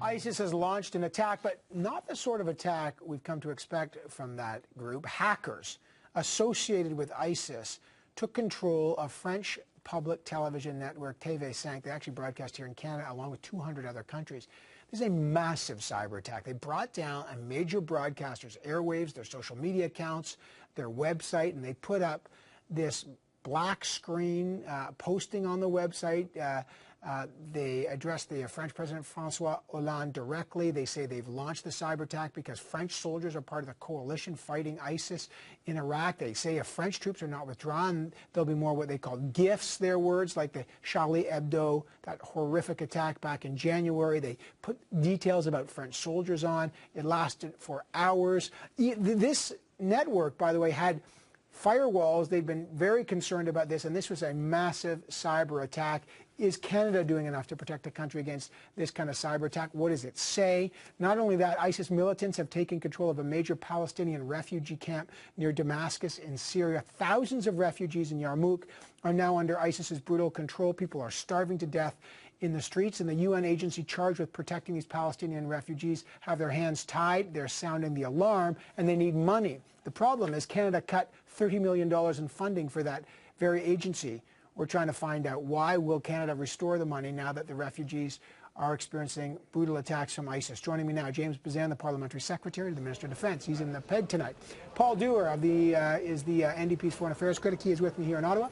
ISIS has launched an attack, but not the sort of attack we've come to expect from that group. Hackers associated with ISIS took control of French public television network TV5. They actually broadcast here in Canada along with 200 other countries. This is a massive cyber attack. They brought down a major broadcaster's airwaves, their social media accounts, their website, and they put up this black screen posting on the website. They addressed the French President François Hollande directly. They say they've launched the cyber attack because French soldiers are part of the coalition fighting ISIS in Iraq. They say if French troops are not withdrawn, there'll be more what they call gifts, their words, like the Charlie Hebdo, that horrific attack back in January. They put details about French soldiers on. It lasted for hours. This network, by the way, had firewalls. They've been very concerned about this, and this was a massive cyber attack. Is Canada doing enough to protect the country against this kind of cyber attack? What does it say? Not only that, ISIS militants have taken control of a major Palestinian refugee camp near Damascus in Syria. Thousands of refugees in Yarmouk are now under ISIS's brutal control. People are starving to death in the streets, and the UN agency charged with protecting these Palestinian refugees have their hands tied. They're sounding the alarm, and they need money. The problem is Canada cut $30 million in funding for that very agency. We're trying to find out why will Canada restore the money now that the refugees are experiencing brutal attacks from ISIS. Joining me now, James Bezan, the Parliamentary Secretary to the Minister of Defence. He's in the PED tonight. Paul Dewar is the NDP's Foreign Affairs critic. He is with me here in Ottawa.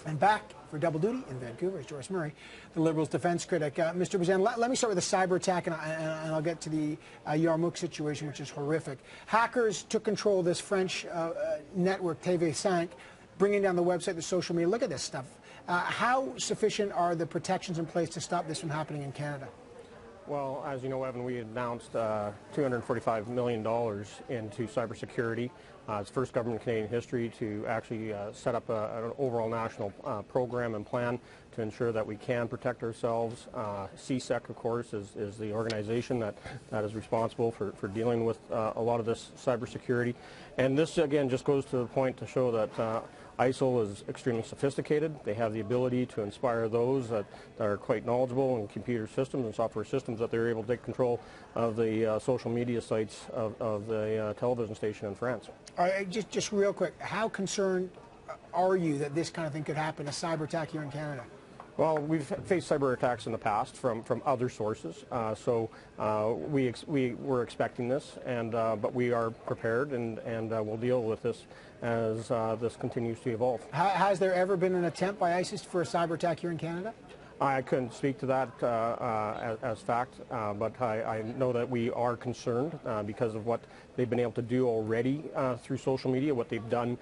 And back for double duty in Vancouver is Joyce Murray, the Liberals' defence critic. Mr. Bezan, let me start with the cyber attack, and I'll get to the Yarmouk situation, which is horrific. Hackers took control of this French network, TV5, bringing down the website, the social media. Look at this stuff. How sufficient are the protections in place to stop this from happening in Canada? Well, as you know, Evan, we announced $245 million into cybersecurity. It's the first government in Canadian history to actually set up an overall national program and plan to ensure that we can protect ourselves. CSEC, of course, is the organization that is responsible for dealing with a lot of this cybersecurity. And this, again, just goes to the point to show that ISIL is extremely sophisticated. They have the ability to inspire those that are quite knowledgeable in computer systems and software systems, that they're able to take control of the social media sites of the television station in France. All right, just real quick, how concerned are you that this kind of thing could happen, a cyber attack here in Canada? Well, we've faced cyber attacks in the past from other sources, so we were expecting this, and but we are prepared, and we'll deal with this as this continues to evolve. Has there ever been an attempt by ISIS for a cyber attack here in Canada? I couldn't speak to that as fact, but I know that we are concerned because of what they've been able to do already through social media, what they've done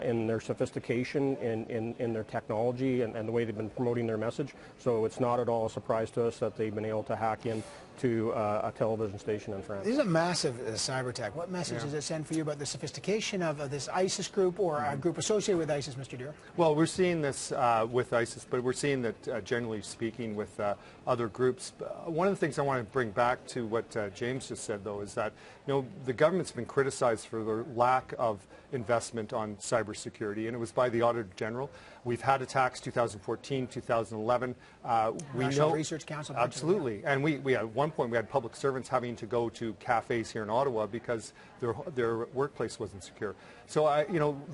in their sophistication, in their technology, and the way they've been promoting their message. So it's not at all a surprise to us that they've been able to hack in to a television station in France. This is a massive cyber attack. What message does it send for you about the sophistication of this ISIS group or a group associated with ISIS, Mr. Dewar? Well, we're seeing this with ISIS, but we're seeing that generally speaking with other groups. One of the things I want to bring back to what James just said, though, is that the government's been criticized for the lack of investment on cybersecurity, and it was by the Auditor General. We've had attacks 2014, 2011. National Research Council. Absolutely, and we at one point we had public servants having to go to cafes here in Ottawa because their workplace wasn't secure. So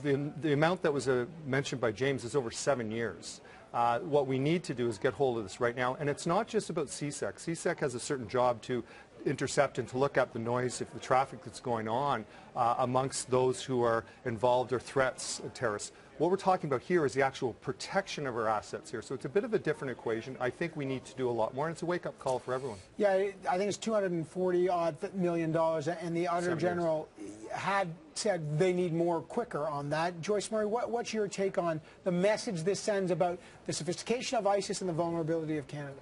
the amount that was mentioned by James is over 7 years. What we need to do is get hold of this right now, and it's not just about CSEC. CSEC has a certain job to intercept and to look at the noise, if the traffic that's going on amongst those who are involved or threats of terrorists. What we're talking about here is the actual protection of our assets here. So it's a bit of a different equation. I think we need to do a lot more, and it's a wake-up call for everyone. Yeah, I think it's $240-odd million, and the Auditor General had said they need more quicker on that. Joyce Murray, what's your take on the message this sends about the sophistication of ISIS and the vulnerability of Canada?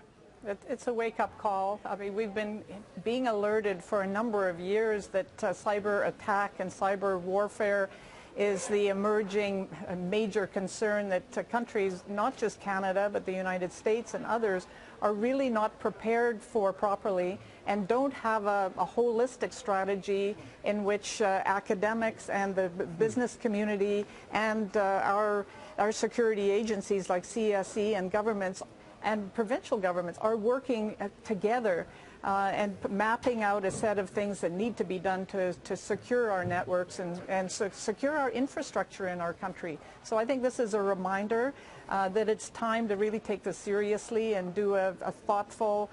It's a wake-up call. I mean, we've been being alerted for a number of years that cyber attack and cyber warfare is the emerging major concern that countries, not just Canada, but the United States and others, are really not prepared for properly and don't have a holistic strategy in which academics and the business community and our security agencies like CSE and governments and provincial governments are working together and mapping out a set of things that need to be done to secure our networks and secure our infrastructure in our country. So I think this is a reminder that it's time to really take this seriously and do a thoughtful,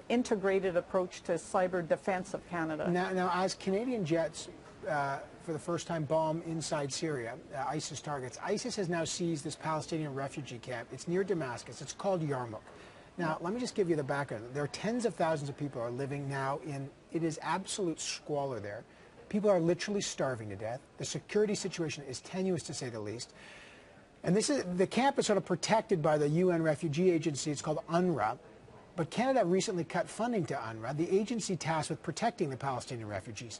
integrated approach to cyber defense of Canada. Now as Canadian jets for the first time bomb inside Syria, ISIS targets, ISIS has now seized this Palestinian refugee camp. It's near Damascus. It's called Yarmouk. Now, let me just give you the background. There are tens of thousands of people are living now in, it is absolute squalor there. People are literally starving to death. The security situation is tenuous, to say the least. And the camp is sort of protected by the UN refugee agency. It's called UNRWA. But Canada recently cut funding to UNRWA, the agency tasked with protecting the Palestinian refugees.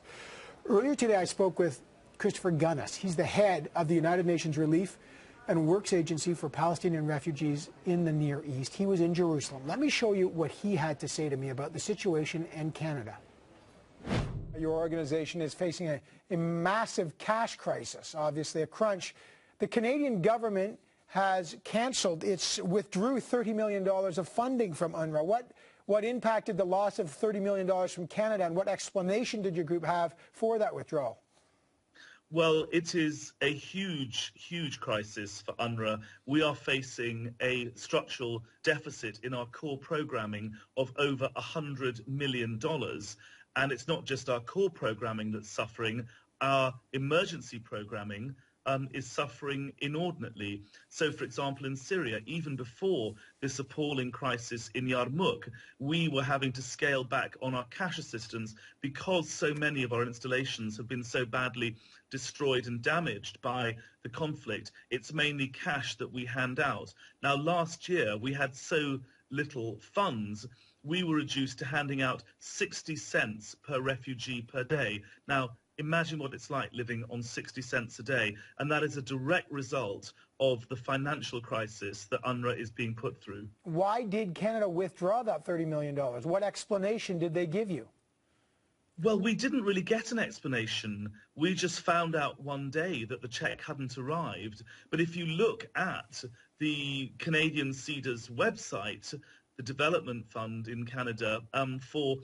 Earlier today, I spoke with Christopher Gunnis. He's the head of the United Nations Relief and Works Agency for Palestinian Refugees in the Near East. He was in Jerusalem. Let me show you what he had to say to me about the situation in Canada. Your organization is facing a massive cash crisis, obviously a crunch. The Canadian government has withdrew $30 million of funding from UNRWA. What impacted the loss of $30 million from Canada, and what explanation did your group have for that withdrawal? Well, it is a huge, huge crisis for UNRWA. We are facing a structural deficit in our core programming of over $100 million. And it's not just our core programming that's suffering. Our emergency programming is suffering inordinately. So, for example, in Syria, even before this appalling crisis in Yarmouk, we were having to scale back on our cash assistance because so many of our installations have been so badly destroyed and damaged by the conflict. It's mainly cash that we hand out. Now, last year, we had so little funds, we were reduced to handing out 60 cents per refugee per day. Now, imagine what it's like living on 60 cents a day, and that is a direct result of the financial crisis that UNRWA is being put through. Why did Canada withdraw that $30 million? What explanation did they give you? Well, we didn't really get an explanation. We just found out one day that the cheque hadn't arrived. But if you look at the Canadian CEDA's website, the Development Fund in Canada, for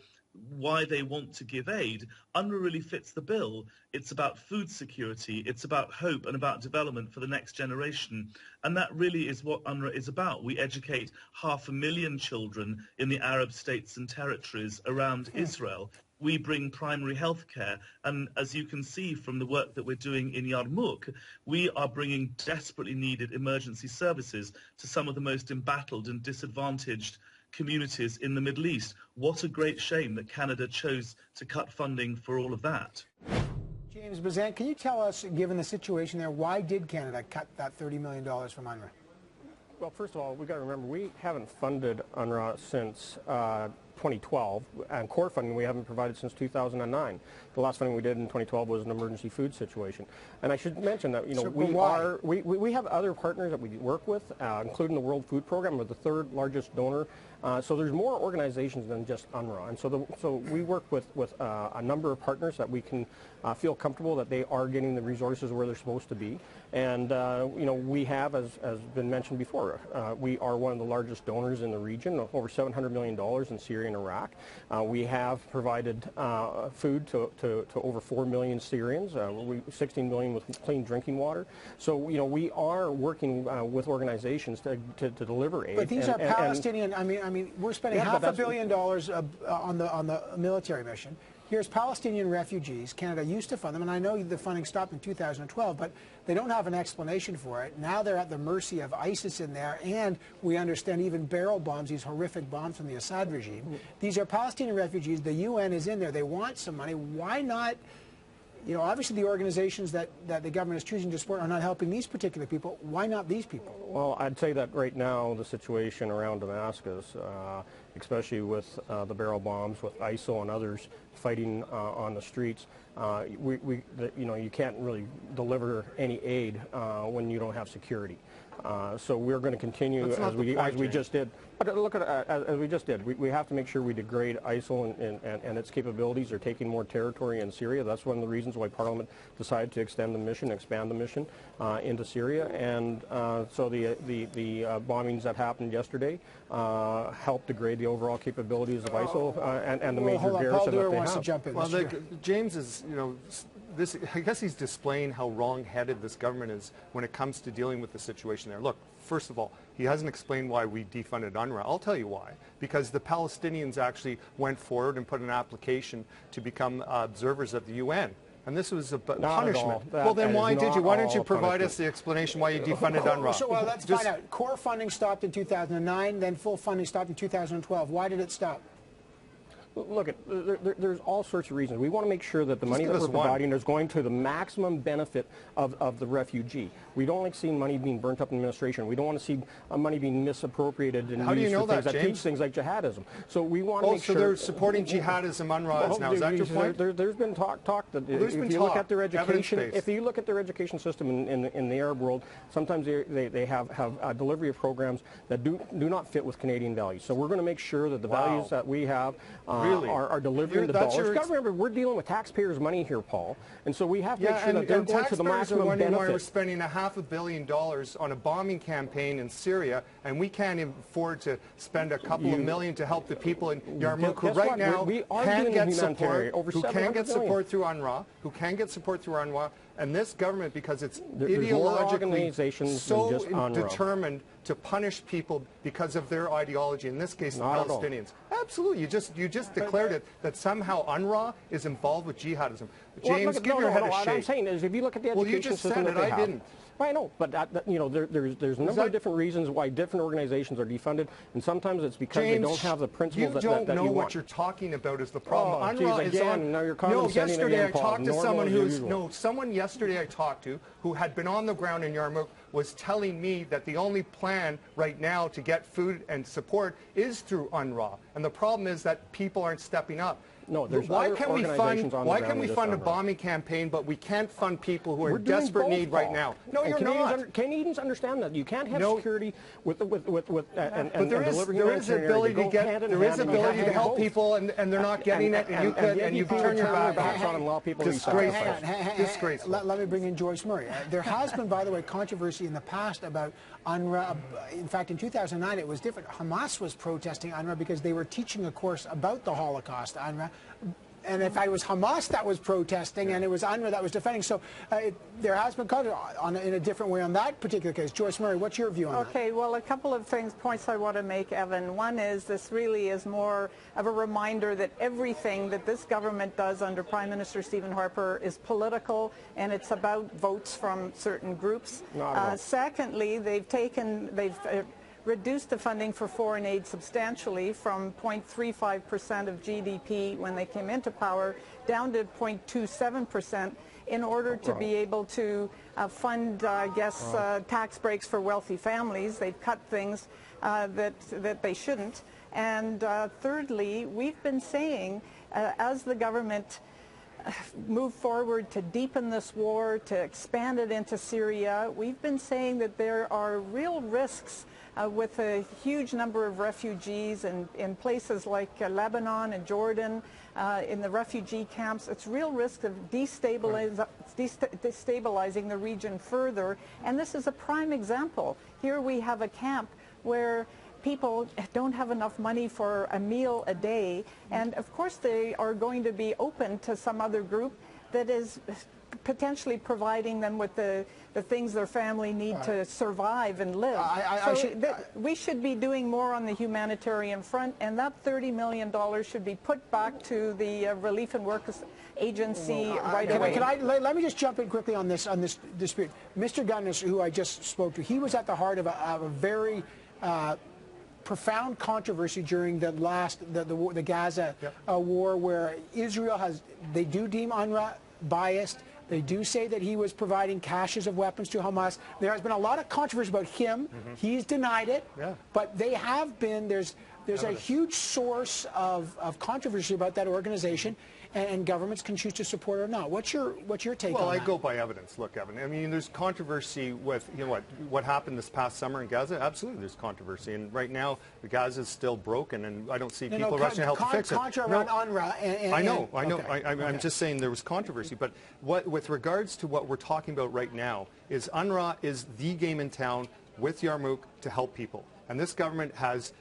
why they want to give aid, UNRWA really fits the bill. It's about food security, it's about hope and about development for the next generation. And that really is what UNRWA is about. We educate 500,000 children in the Arab states and territories around Israel. We bring primary health care, and as you can see from the work that we're doing in Yarmouk, we are bringing desperately needed emergency services to some of the most embattled and disadvantaged communities in the Middle East. What a great shame that Canada chose to cut funding for all of that. James Bezan, can you tell us, given the situation there, why did Canada cut that $30 million from UNRWA? Well, first of all, we've got to remember, we haven't funded UNRWA since 2012, and core funding we haven't provided since 2009. The last funding we did in 2012 was an emergency food situation. And I should mention that, so we have other partners that we work with, including the World Food Program. We're the third largest donor. So there's more organizations than just UNRWA. And so we work with a number of partners that we can feel comfortable that they are getting the resources where they're supposed to be. And we have, as been mentioned before, we are one of the largest donors in the region, over $700 million in Syria and Iraq. We have provided food to over 4 million Syrians, 16 million with clean drinking water. So we are working with organizations to deliver aid. But these are Palestinian. I mean, we're spending $500 million on the military mission. Here's Palestinian refugees. Canada used to fund them, and I know the funding stopped in 2012, but they don't have an explanation for it. Now they're at the mercy of ISIS in there, and we understand even barrel bombs, these horrific bombs from the Assad regime. These are Palestinian refugees. The UN is in there. They want some money. Why not? Obviously the organizations that the government is choosing to support are not helping these particular people. Why not these people? Well, I'd say that right now the situation around Damascus, especially with the barrel bombs, with ISIL and others fighting on the streets, you can't really deliver any aid when you don't have security. So we're going to continue as we just did. But look at as we just did. We have to make sure we degrade ISIL and its capabilities. They're taking more territory in Syria. That's one of the reasons why Parliament decided to extend the mission, expand the mission into Syria. And so the bombings that happened yesterday helped degrade the overall capabilities of ISIL and the major garrison that they have. To jump in. Well, James is, I guess he's displaying how wrong-headed this government is when it comes to dealing with the situation there. Look, first of all, he hasn't explained why we defunded UNRWA. I'll tell you why. Because the Palestinians actually went forward and put an application to become observers at the UN. And this was a punishment. Well, then why did you? Why don't you provide us the explanation why you defunded UNRWA? So, well, let's find out. Core funding stopped in 2009, then full funding stopped in 2012. Why did it stop? Look, there's all sorts of reasons. We want to make sure that the money that we're providing is going to the maximum benefit of the refugee. We don't like seeing money being burnt up in administration. We don't want to see money being misappropriated and used for things that teach things like jihadism. So we want to make sure. So they're supporting jihadism, UNRWA now. Is that your point? There's been talk that if you look at their education, if you look at their education system in the Arab world, sometimes they have a delivery of programs that do not fit with Canadian values. So we're going to make sure that the values that we have are delivering the dollars. Remember, we're dealing with taxpayers' money here, Paul, and so we have to make sure that they're going to the maximum benefit. Why we're spending $500 million on a bombing campaign in Syria, and we can't afford to spend a couple of million to help the people in Yarmouk who right now can get support, who can get support through UNRWA, and this government, because it's ideologically so determined to punish people because of their ideology, in this case the Palestinians. Absolutely. You just declared it that somehow UNRWA is involved with jihadism. James, give your head a shake. What I'm saying is if you look at the education system that they have. I didn't. I know, but there's a number of different reasons why different organizations are defunded, and sometimes it's because they don't have the principles that you want. You don't know what you're talking about is the problem. UNRWA is on. Now you're condescending yesterday again, I talked to someone someone yesterday I talked to who had been on the ground in Yarmouk was telling me that the only plan right now to get food and support is through UNRWA, and the problem is that people aren't stepping up. No, there's why other can we organizations on the why ground can we than fund a just bombing campaign, but we can't fund people who are We're in desperate doing both, need right Paul. now? No, and you're not. Canadians understand that you can't have security with and there is ability to get there is ability to help people, and they're not getting it, and you turn your back on and allow people disgraceful. Let me bring in Joyce Murray. There has been, by the way, controversy in the past about UNRWA. In fact, in 2009, it was different. Hamas was protesting UNRWA because they were teaching a course about the Holocaust, UNRWA. And in fact, it was Hamas that was protesting, and it was UNRWA that was defending. So there has been controversy in a different way on that particular case. Joyce Murray, what's your view on that? Okay, well, a couple of points I want to make, Evan. One is this really is more of a reminder that everything that this government does under Prime Minister Stephen Harper is political, and it's about votes from certain groups. Secondly, they've reduced the funding for foreign aid substantially from 0.35% of GDP when they came into power down to 0.27% in order to be able to fund, tax breaks for wealthy families. They've cut things that they shouldn't. And thirdly, we've been saying as the government move forward to deepen this war, to expand it into Syria, we've been saying that there are real risks with a huge number of refugees in places like Lebanon and Jordan, in the refugee camps. It's real risk of destabilizing the region further. And this is a prime example. Here we have a camp where people don't have enough money for a meal a day. And of course they are going to be open to some other group that is potentially providing them with the things their family need to survive and live. We should be doing more on the humanitarian front, and that $30 million should be put back to the Relief and Work Agency right away. Let me just jump in quickly on this dispute. Mr. Gunnis, who I just spoke to, he was at the heart of a very profound controversy during the Gaza war, where Israel they do deem UNRWA biased. They do say that he was providing caches of weapons to Hamas. There has been a lot of controversy about him. He's denied it. But they have been, there's there's a huge source of controversy about that organization, and governments can choose to support it or not. What's your take on that? Well, I go by evidence. Look, Evan, I mean, there's controversy with, you know, what happened this past summer in Gaza. Absolutely, there's controversy, and right now Gaza is still broken, and I don't see people rushing to help to fix it. Around UNRWA. I know. Okay. I'm just saying there was controversy, but with regards to what we're talking about right now, is UNRWA is the game in town with Yarmouk to help people, and this government has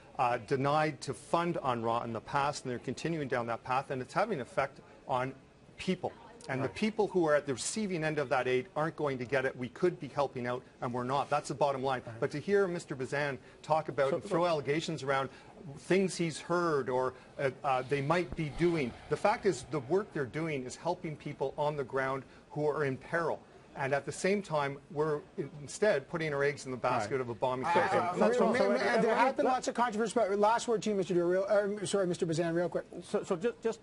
denied to fund UNRWA in the past, and they're continuing down that path, and it's having an effect on people. And the people who are at the receiving end of that aid aren't going to get it. We could be helping out, and we're not. That's the bottom line. But to hear Mr. Bezan talk about, throw allegations around things he's heard or they might be doing, the fact is the work they're doing is helping people on the ground who are in peril. And at the same time, we're instead putting our eggs in the basket of a bombing campaign. There have been lots of controversy, but last word to you, Mr. Dewar, sorry, Mr. Bezan, real quick. So just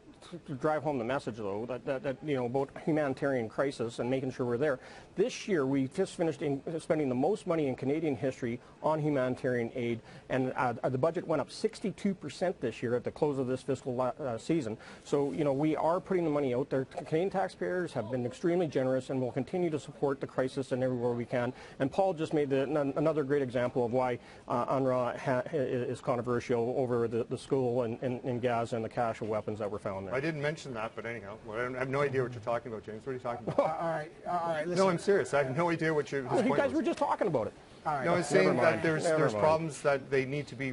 to drive home the message, though, that you know, about humanitarian crisis and making sure we're there. This year, we just finished spending the most money in Canadian history on humanitarian aid, and the budget went up 62% this year at the close of this fiscal season. So, you know, we are putting the money out there. Canadian taxpayers have been extremely generous and will continue to support the crisis and everywhere we can. And Paul just made another great example of why UNRWA is controversial over the school in Gaza and the cache of weapons that were found there. I didn't mention that, but anyhow, I have no idea what you're talking about, James. What are you talking about? All right. Listen. No, I'm serious. I have no idea what your You guys were just talking about it. All right. No, I'm saying that there's problems that they need to be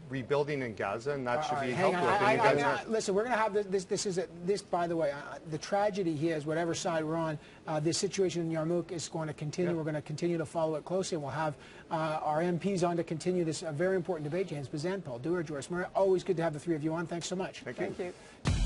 rebuilding in Gaza, and that should be helped with. Listen, we're going to have this. By the way, the tragedy here is whatever side we're on. This situation in Yarmouk is going to continue. We're going to continue to follow it closely, and we'll have our MPs on to continue this very important debate. James Bezan, Paul Dewar, Joyce Murray. Always good to have the three of you on. Thanks so much. Thank you. Thank you.